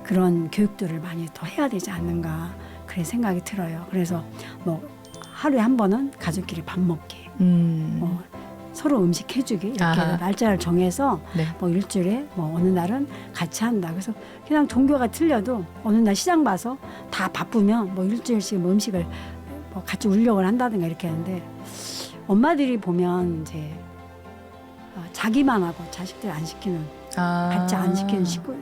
그런 교육들을 많이 더 해야 되지 않는가 그런 생각이 들어요. 그래서 뭐 하루에 한 번은 가족끼리 밥 먹기, 뭐 서로 음식 해주기 이렇게 아하. 날짜를 정해서 네. 뭐 일주일에 뭐 어느 날은 같이 한다. 그래서 그냥 종교가 틀려도 어느 날 시장 봐서 다 바쁘면 뭐 일주일씩 뭐 음식을 뭐 같이 울력을 한다든가 이렇게 하는데 엄마들이 보면 이제 자기만 하고 자식들 안 시키는 같이 안 시키는 식구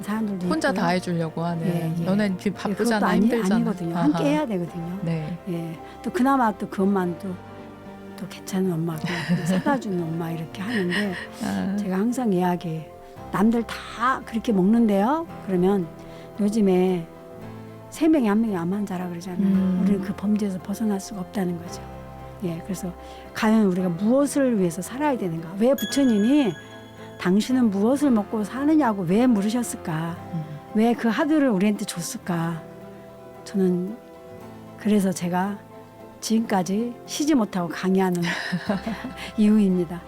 사람들도 혼자 있고요. 다 해주려고 하는. 예, 예. 너넨 바쁘잖아, 그것도 힘들잖아. 아니거든요. 아하. 함께 해야 되거든요. 네. 예, 또 그나마 또 그 엄마는 또 괜찮은 엄마고 사다 주는 엄마 이렇게 하는데 아. 제가 항상 이야기 남들 다 그렇게 먹는데요. 그러면 요즘에 3명이 1명이 암 환자라 그러잖아요. 우리는 그 범죄에서 벗어날 수가 없다는 거죠. 예, 그래서 과연 우리가 무엇을 위해서 살아야 되는가? 왜 부처님이 당신은 무엇을 먹고 사느냐고 왜 물으셨을까? 왜 그 하드를 우리한테 줬을까? 저는 그래서 제가 지금까지 쉬지 못하고 강의하는 이유입니다.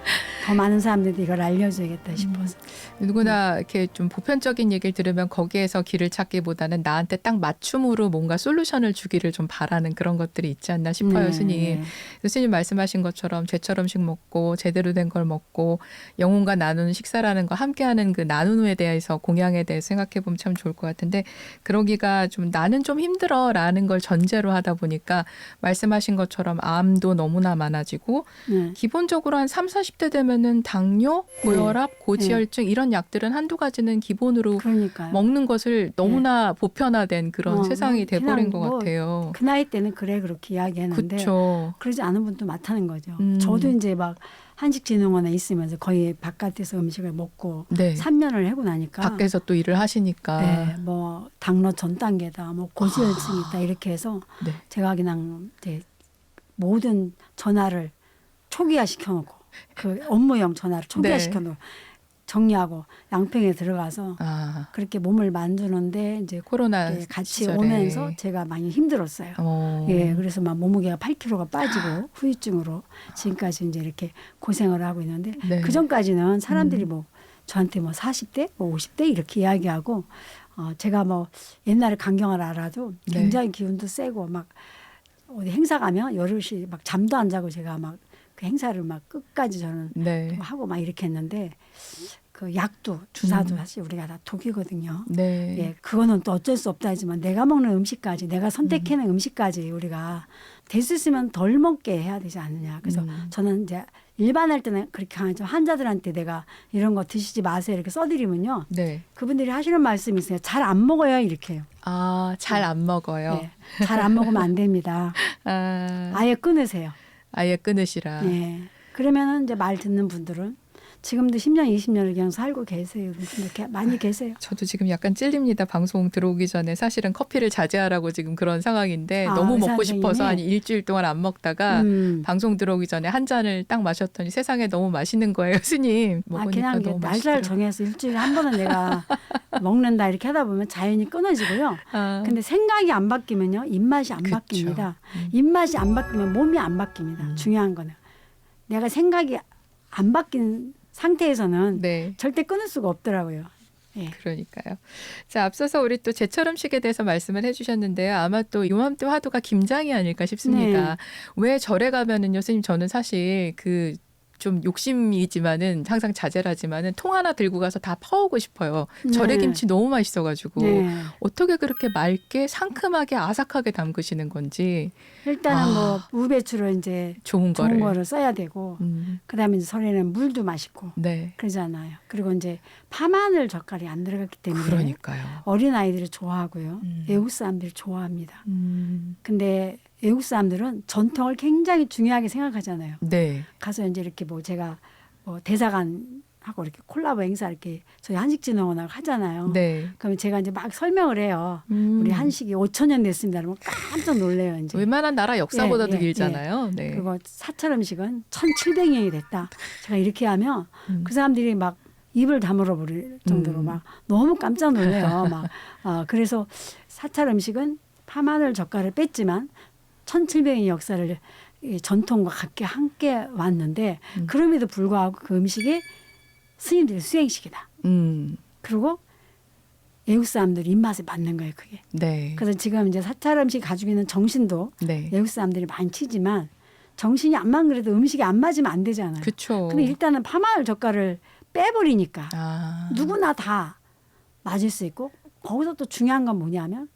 더 많은 사람들이 이걸 알려줘야겠다 싶어서. 누구나 이렇게 좀 보편적인 얘기를 들으면 거기에서 길을 찾기보다는 나한테 딱 맞춤으로 뭔가 솔루션을 주기를 좀 바라는 그런 것들이 있지 않나 싶어요, 스님. 스님 말씀하신 것처럼 제철 음식 먹고 제대로 된 걸 먹고 영혼과 나누는 식사라는 거 함께하는 그 나눔에 대해서 공양에 대해서 생각해 보면 참 좋을 것 같은데 그러기가 좀 나는 좀 힘들어라는 걸 전제로 하다 보니까 말씀하신 것처럼 암도 너무나 많아지고 기본적으로 한 3, 40대 되면은 당뇨, 고혈압, 고지혈증 이런 약들은 한두 가지는 기본으로 그러니까요. 먹는 것을 너무나 보편화된 그런 세상이 돼버린 것 뭐 같아요. 그 나이 때는 그렇게 이야기했는데 그렇죠. 그러지 않은 분도 많다는 거죠. 저도 이제 막 한식진흥원에 있으면서 거의 바깥에서 음식을 먹고 네. 3년을 하고 나니까 밖에서 또 일을 하시니까. 네, 뭐 당뇨 전 단계다, 뭐 고지혈증이 있다 이렇게 해서 네. 제가 그냥 이제 모든 전화를 초기화 시켜놓고 그 업무용 전화를 초기화 네. 시켜놓고 정리하고 양평에 들어가서 아, 그렇게 몸을 만드는데 이제 코로나 같이 시절에. 오면서 제가 많이 힘들었어요. 예, 그래서 막 몸무게가 8kg가 빠지고 후유증으로 지금까지 이제 이렇게 고생을 하고 있는데 네. 그 전까지는 사람들이 뭐 저한테 뭐 40대, 뭐 50대 이렇게 이야기하고 제가 뭐 옛날에 강경을 알아도 굉장히 기운도 세고 막 어디 행사 가면 열흘씩 막 잠도 안 자고 제가 막 그 행사를 막 끝까지 저는 네. 하고 막 이렇게 했는데 그 약도 주사도 사실 우리가 다 독이거든요. 네. 예, 그거는 또 어쩔 수 없다 하지만 내가 먹는 음식까지 내가 선택해낸 음식까지 우리가 될 수 있으면 덜 먹게 해야 되지 않느냐. 그래서 저는 이제 일반할 때는 그렇게 강하죠. 환자들한테 내가 이런 거 드시지 마세요 이렇게 써드리면요. 네. 그분들이 하시는 말씀이 있어요. 잘 안 먹어요 이렇게 해요. 아, 잘 안 먹어요. 예, 잘 안 먹으면 안 됩니다. 아, 아예 끊으세요. 아예 끊으시라. 예. 그러면은 이제 말 듣는 분들은 지금도 10년, 20년을 그냥 살고 계세요. 이렇게 많이 계세요. 저도 지금 약간 찔립니다. 방송 들어오기 전에 사실은 커피를 자제하라고 지금 그런 상황인데 아, 너무 의사 먹고 선생님이? 싶어서 한 일주일 동안 안 먹다가 방송 들어오기 전에 한 잔을 딱 마셨더니 세상에 너무 맛있는 거예요, 스님. 먹으니까 그냥 너무 날짜를 맛있더라고요. 정해서 일주일에 한 번은 내가 먹는다 이렇게 하다 보면 자연히 끊어지고요. 아, 근데 생각이 안 바뀌면요, 입맛이 안 그쵸. 바뀝니다. 입맛이 안 바뀌면 몸이 안 바뀝니다. 중요한 거는 내가 생각이 안 바뀐 상태에서는 네. 절대 끊을 수가 없더라고요. 예. 그러니까요. 자, 앞서서 우리 또 제철 음식에 대해서 말씀을 해주셨는데요. 아마 또 요맘때 화두가 김장이 아닐까 싶습니다. 네. 왜 절에 가면은요, 선생님 저는 사실 그 좀 욕심이지만은 항상 자제를 하지만은 통 하나 들고 가서 다 퍼오고 싶어요. 절에 네. 김치 너무 맛있어가지고 네. 어떻게 그렇게 맑게 상큼하게 아삭하게 담그시는 건지 일단은 뭐 무배추로 이제 좋은 좋은 거를. 거를 써야 되고 그다음에 이제 설에는 물도 맛있고 네. 그러잖아요. 그리고 이제 파마늘 젓갈이 안 들어갔기 때문에 그러니까요. 어린 아이들이 좋아하고요. 음. 외국 사람들이 좋아합니다. 근데 외국 사람들은 전통을 굉장히 중요하게 생각하잖아요. 네. 가서 이제 이렇게 뭐 제가 뭐 대사관하고 이렇게 콜라보 행사 이렇게 저희 한식진흥원하고 하잖아요. 네. 그러면 제가 이제 막 설명을 해요. 우리 한식이 5,000년 됐습니다. 그러면 깜짝 놀래요. 이제. 웬만한 나라 역사보다도 예, 예, 길잖아요. 네. 그리고 사찰 음식은 1,700년이 됐다. 제가 이렇게 하면 그 사람들이 막 입을 다물어 버릴 정도로 막 너무 깜짝 놀래요. 막 그래서 사찰 음식은 파마늘 젓갈을 뺐지만 1,700년의 역사를 이 전통과 함께 왔는데 그럼에도 불구하고 그 음식이 스님들의 수행식이다. 그리고 외국 사람들 입맛에 맞는 거예요, 그게. 네. 그래서 지금 이제 사찰 음식 가지고 있는 정신도 네. 외국 사람들이 많이 치지만 정신이 안만 그래도 음식이 안 맞으면 안 되잖아요. 그렇죠. 근데 일단은 파마늘 젓갈을 빼버리니까 아. 누구나 다 맞을 수 있고 거기서 또 중요한 건 뭐냐면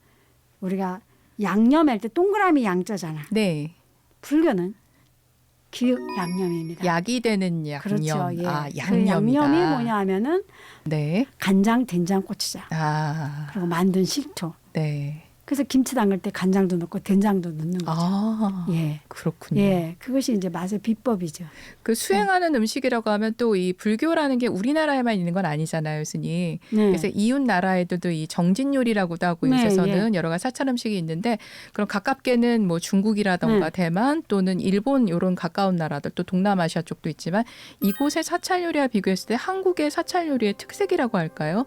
우리가 양념할 때 동그라미 양자잖아. 네. 불교는 기육 양념입니다. 약이 되는 양념. 그렇죠. 예. 아, 그 양념이다. 양념이 뭐냐 하면은 네. 간장, 된장, 고추장 아. 그리고 만든 식초. 네. 그래서 김치 담글 때 간장도 넣고 된장도 넣는 거죠. 아. 예. 그렇군요. 예, 그것이 이제 맛의 비법이죠. 그 수행하는 음식이라고 하면 또 이 불교라는 게 우리나라에만 있는 건 아니잖아요, 스님. 네. 그래서 이웃 나라에도 이 정진 요리라고도 하고 네, 있어서는 여러 가지 사찰 음식이 있는데 그럼 가깝게는 뭐 중국이라던가 대만 또는 일본 이런 가까운 나라들 또 동남아시아 쪽도 있지만 이곳의 사찰 요리와 비교했을 때 한국의 사찰 요리의 특색이라고 할까요?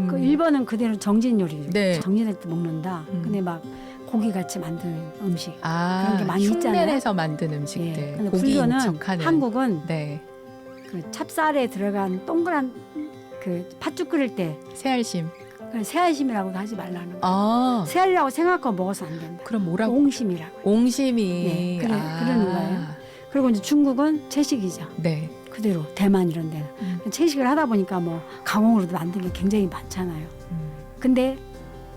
그 일본은 그대로 정진 요리죠. 네. 정진할 때 먹는다. 근데 막 고기 같이 만든 음식. 아, 그런 게 많이 있잖아요. 흉내내서 만든 음식들. 예. 근데 고기 불교는 인척하는. 한국은 네. 그 찹쌀에 들어간 동그란 그 팥죽 끓일 때 새알심. 새알심이라고도 하지 말라는 거. 아, 새알이라고 생각하고 먹어서 안 된다. 그럼 뭐라고? 옹심이라고. 옹심이. 네, 그러는 거예요. 그리고 이제 중국은 채식이죠. 네. 그대로 대만 이런 데는 채식을 하다 보니까 뭐 가공으로도 만든 게 굉장히 많잖아요. 근데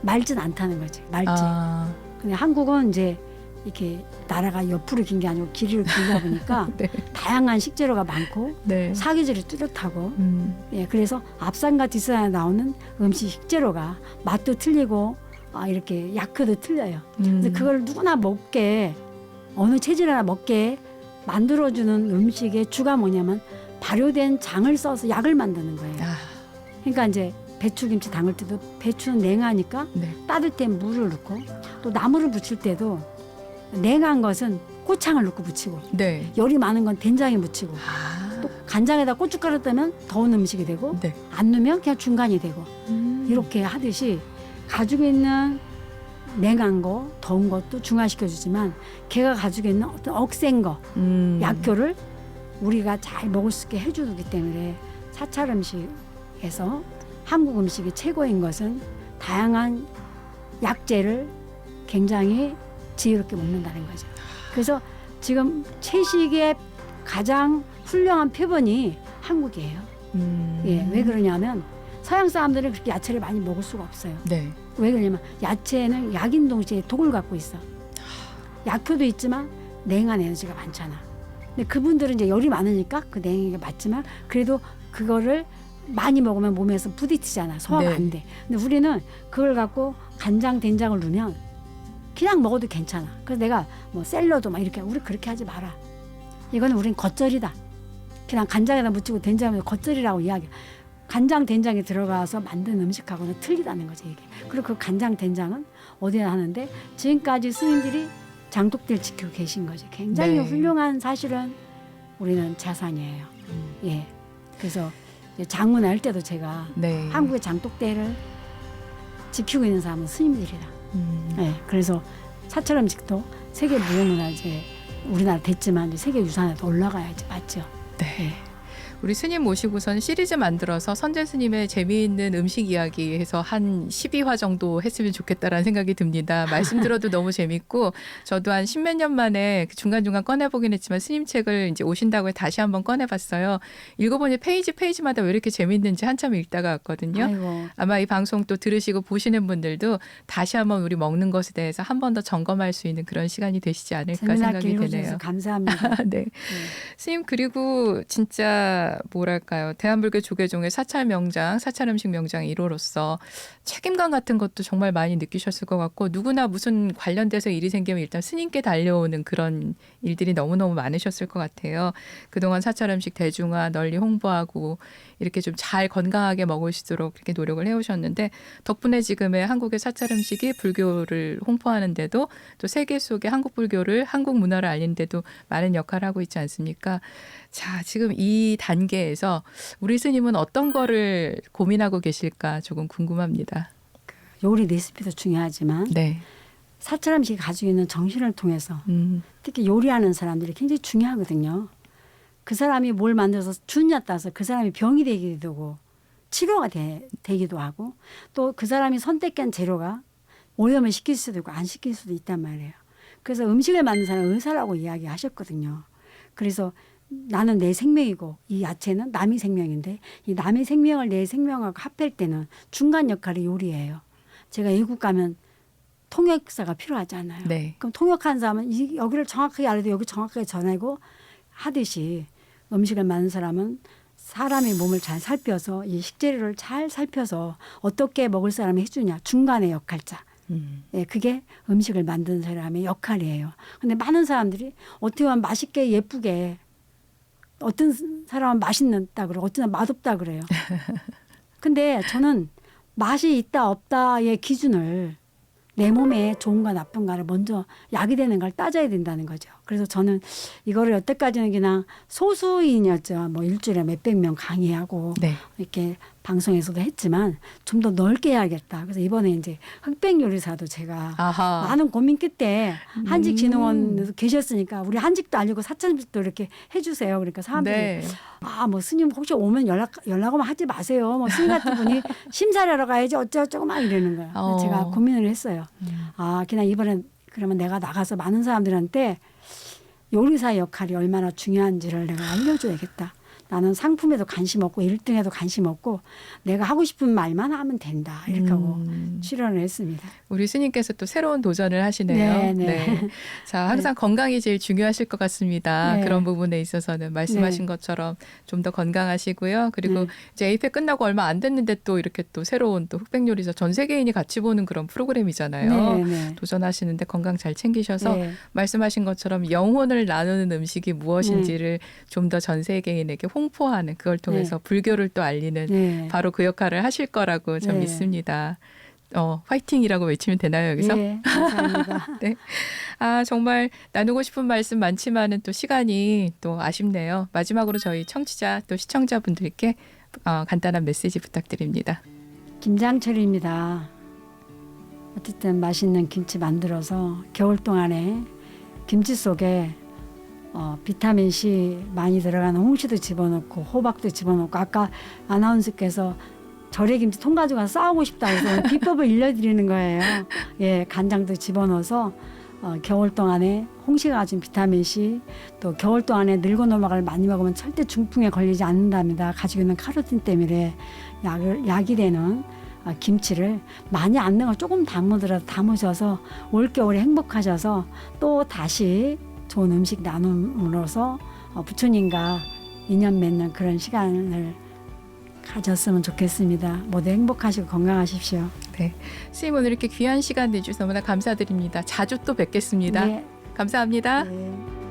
말진 않다는 거지. 말지. 아, 근데 한국은 이제 이렇게 나라가 옆으로 긴 게 아니고 길이로 길다 보니까 네. 다양한 식재료가 많고 네. 사계절이 뚜렷하고 예, 그래서 앞산과 뒷산에 나오는 음식 식재료가 맛도 틀리고 이렇게 약효도 틀려요. 그래서 그걸 누구나 먹게 어느 체질이나 먹게 만들어주는 음식의 주가 뭐냐면 발효된 장을 써서 약을 만드는 거예요. 아, 그러니까 이제 배추김치 담글 때도 배추는 냉하니까 네. 따뜻한 물을 넣고 또 나물을 부칠 때도 냉한 것은 꼬창을 넣고 부치고 네. 열이 많은 건 된장에 묻히고 아, 또 간장에다 고춧가루 뜨면 더운 음식이 되고 네. 안 넣으면 그냥 중간이 되고 이렇게 하듯이 가지고 있는 냉한 거, 더운 것도 중화시켜 주지만 걔가 가지고 있는 어떤 억센 거, 약효를 우리가 잘 먹을 수 있게 해주기 때문에 사찰 음식에서 한국 음식이 최고인 것은 다양한 약재를 굉장히 지혜롭게 먹는다는 거죠. 그래서 지금 채식의 가장 훌륭한 표본이 한국이에요. 예, 왜 그러냐면 서양 사람들은 그렇게 야채를 많이 먹을 수가 없어요. 네. 왜 그러냐면 야채는 약인 동시에 독을 갖고 있어. 약효도 있지만 냉한 에너지가 많잖아. 근데 그분들은 이제 열이 많으니까 그 냉하게 맞지만 그래도 그거를 많이 먹으면 몸에서 부딪히잖아. 소화가 네. 안 돼. 근데 우리는 그걸 갖고 간장, 된장을 넣으면 그냥 먹어도 괜찮아. 그래서 내가 뭐 샐러드 막 이렇게 우리 그렇게 하지 마라. 이거는 우린 겉절이다. 그냥 간장에다 묻히고 된장에 겉절이라고 이야기. 간장 된장이 들어가서 만든 음식하고는 틀리다는 거죠 이게. 그리고 그 간장 된장은 어디에 하는데 지금까지 스님들이 장독대를 지키고 계신 거죠. 굉장히 네. 훌륭한 사실은 우리는 자산이에요. 예. 그래서 이제 장문할 때도 제가 네. 한국의 장독대를 지키고 있는 사람은 스님들이다. 예. 그래서 사찰 음식도 세계 무형문화재 우리나라 됐지만 이제 세계 유산에도 올라가야지 맞죠. 네. 예. 우리 스님 모시고선 시리즈 만들어서 선재 스님의 재미있는 음식 이야기 해서 한 12화 정도 했으면 좋겠다라는 생각이 듭니다. 말씀 들어도 너무 재밌고 저도 한 십몇 년 만에 중간중간 꺼내보긴 했지만 스님 책을 이제 오신다고 해서 다시 한번 꺼내봤어요. 읽어보니 페이지마다 왜 이렇게 재밌는지 한참 읽다가 왔거든요. 아이고. 아마 이 방송 또 들으시고 보시는 분들도 다시 한번 우리 먹는 것에 대해서 한 번 더 점검할 수 있는 그런 시간이 되시지 않을까 재미나게 생각이 읽어주셔서 되네요. 감사합니다. 네. 스님 그리고 진짜 뭐랄까요 대한불교 조계종의 사찰 명장, 사찰 음식 명장 1호로서 책임감 같은 것도 정말 많이 느끼셨을 것 같고 누구나 무슨 관련돼서 일이 생기면 일단 스님께 달려오는 그런 일들이 너무너무 많으셨을 것 같아요. 그동안 사찰 음식 대중화 널리 홍보하고 이렇게 좀 잘 건강하게 먹을 수 있도록 그렇게 노력을 해오셨는데 덕분에 지금의 한국의 사찰 음식이 불교를 홍보하는데도 또 세계 속의 한국 불교를 한국 문화를 알리는데도 많은 역할을 하고 있지 않습니까? 자, 지금 이 단계에서 우리 스님은 어떤 거를 고민하고 계실까 조금 궁금합니다. 요리 레시피도 중요하지만 네. 사찰 음식이 가지고 있는 정신을 통해서 특히 요리하는 사람들이 굉장히 중요하거든요. 그 사람이 뭘 만들어서 주느냐에 따라서 그 사람이 병이 되기도 되고 치료가 되기도 하고 또 그 사람이 선택한 재료가 오염을 시킬 수도 있고 안 시킬 수도 있단 말이에요. 그래서 음식을 만든 사람은 의사라고 이야기하셨거든요. 그래서 나는 내 생명이고 이 야채는 남의 생명인데 이 남의 생명을 내 생명하고 합할 때는 중간 역할이 요리예요. 제가 외국 가면 통역사가 필요하잖아요. 네. 그럼 통역한 사람은 여기를 정확하게 알아도 여기 정확하게 전하고 하듯이 음식을 만든 사람은 사람의 몸을 잘 살펴서 이 식재료를 잘 살펴서 어떻게 먹을 사람이 해주냐 중간의 역할자. 예, 그게 음식을 만드는 사람의 역할이에요. 근데 많은 사람들이 어떻게 보면 맛있게 예쁘게 어떤 사람은 맛있다 그러고 어떤 사람은 맛없다 그래요. 근데 저는 맛이 있다 없다의 기준을 내 몸에 좋은가 나쁜가를 먼저 약이 되는 걸 따져야 된다는 거죠. 그래서 저는 이거를 여태까지는 그냥 소수인이었죠. 뭐 일주일에 몇백 명 강의하고 네. 이렇게 방송에서도 했지만 좀 더 넓게 해야겠다. 그래서 이번에 이제 흑백 요리사도 제가 아하. 많은 고민 끝에 한직진흥원에서 계셨으니까 우리 한직도 알리고 사찰음식도 이렇게 해주세요. 그러니까 사람들이 네. 뭐 스님 혹시 오면 연락 오면 하지 마세요. 뭐 스님 같은 분이 심사하러 가야지 어쩌고저쩌고 막 이러는 거예요. 그래서 제가 고민을 했어요. 그냥 이번엔 그러면 내가 나가서 많은 사람들한테 요리사의 역할이 얼마나 중요한지를 내가 알려줘야겠다. 나는 상품에도 관심 없고 1등에도 관심 없고 내가 하고 싶은 말만 하면 된다. 이렇게 하고 출연을 했습니다. 우리 스님께서 또 새로운 도전을 하시네요. 네. 자, 항상 건강이 제일 중요하실 것 같습니다. 네. 그런 부분에 있어서는 말씀하신 네. 것처럼 좀 더 건강하시고요. 그리고 네. 이제 에이펙 끝나고 얼마 안 됐는데 또 이렇게 또 새로운 또 흑백 요리사 전 세계인이 같이 보는 그런 프로그램이잖아요. 네. 도전하시는데 건강 잘 챙기셔서 네. 말씀하신 것처럼 영혼을 나누는 음식이 무엇인지를 좀 더 전 세계인에게 홍보하는 그걸 통해서 불교를 또 알리는 네. 바로 그 역할을 하실 거라고 전 네. 믿습니다. 화이팅이라고 외치면 되나요, 여기서? 네, 감사합니다. 네. 정말 나누고 싶은 말씀 많지만은 또 시간이 또 아쉽네요. 마지막으로 저희 청취자 또 시청자분들께 간단한 메시지 부탁드립니다. 김장철입니다. 어쨌든 맛있는 김치 만들어서 겨울 동안에 김치 속에 비타민 C 많이 들어가는 홍시도 집어넣고 호박도 집어넣고 아까 아나운서께서 절여김치 통 가지고 싸우고 싶다 해서 비법을 일러드리는 거예요. 예, 간장도 집어넣어서 겨울 동안에 홍시가 가진 비타민 C 또 겨울 동안에 늙어 넘어갈 많이 먹으면 절대 중풍에 걸리지 않는답니다. 가지고 있는 카로틴 때문에 약이 되는 김치를 많이 안 넣어 조금 담으셔서 올겨울에 행복하셔서 또 다시 좋은 음식 나눔으로써 부처님과 인연 맺는 그런 시간을 가졌으면 좋겠습니다. 모두 행복하시고 건강하십시오. 네, 스님 오늘 이렇게 귀한 시간 내주셔서 너무나 감사드립니다. 자주 또 뵙겠습니다. 네. 감사합니다. 네.